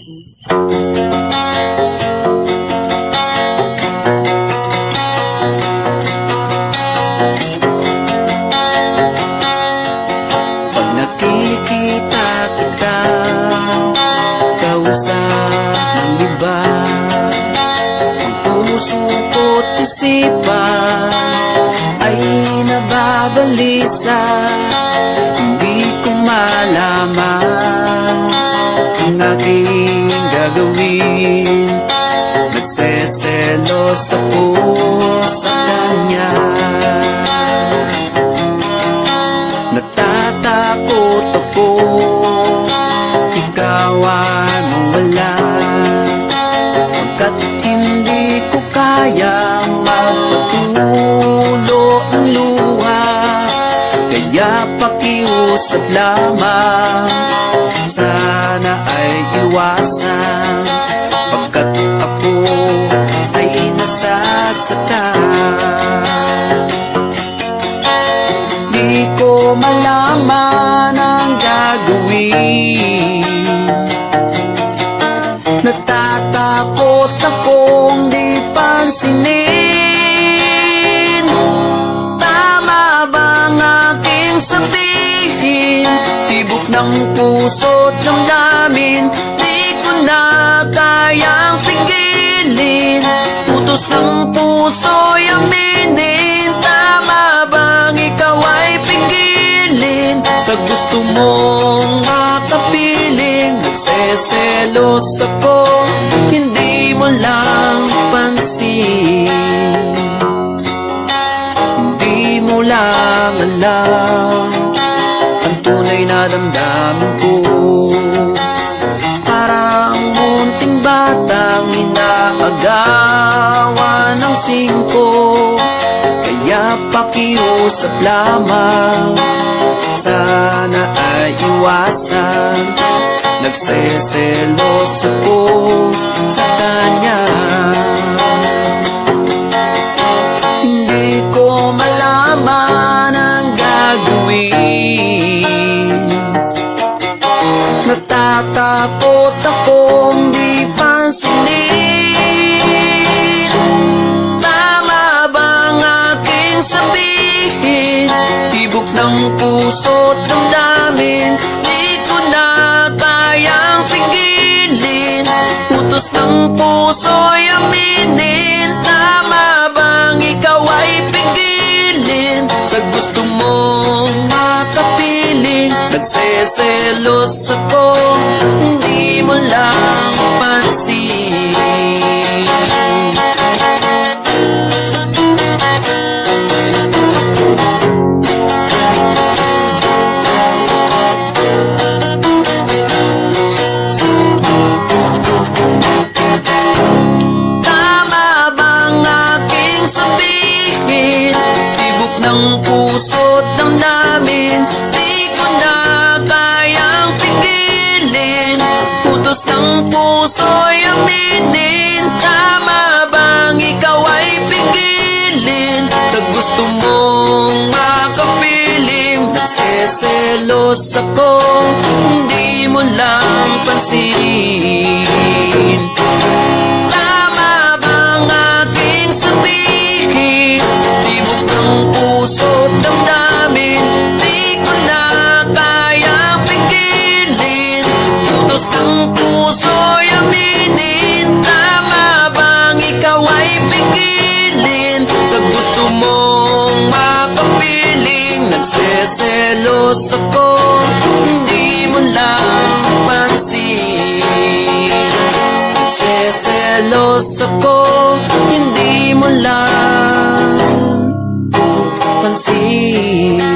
Pag nakikita kita kausap ng iba, ang puso ko't isipan ay nababalisa. Hindi ko malaman ang aking gagawin. Nagseselos ako sa kanya. Natatakot ako ikaw ay mawala, pagkat hindi ko kaya magpatulo ng luha. Kaya pakiusap lamang, sana ay iwasan, pagkat ako ay nasasaktan. Di ko malaman ang gagawin. Natatakot akong di pansinin. Tama bang aking sabihin? Tibok ng puso't damdamin, di ko na kayang pigilin. Utos ng puso'y aminin. Tama bang ikaw ay pigilin? Sa gusto mong makapiling, nagseselos ako, hindi mo lang pansin. Hindi mo lang alam ang tunay na damdamin ko. Parang munting batang inaagawan ng singko. Kaya pakiusap lamang, sana ay iwasan. Nagseselos ako sa kanya. Hindi ko malaman ang gagawin. Natatakot akong di pansinin. Tama bang aking sabihin? Tibok ng puso't damdamin, di ko na kayang pigilin. Utos ng puso'y aminin. Tama bang ikaw ay pigilin? Sa gusto mong makapiling, nagseselos ako, hindi mo lang pansin. Tama bang aking sabihin? Tibok ng puso't damdamin, di ko na kayang pigilin. Utos ng puso'y aminin. Tama bang ikaw ay pigilin? Sa gusto mong makapiling, nagseselos ako, hindi mo lang pansin. Tama bang aking sabihin? Tibok ng puso't damdamin, di ko na kayang pigilin. Utos ng puso'y aminin. Tama bang ikaw ay pigilin? Sa gusto mong makapiling, nagseselos ako, hindi mo lang pansin. Nagseselos ako, hindi mo lang pansin.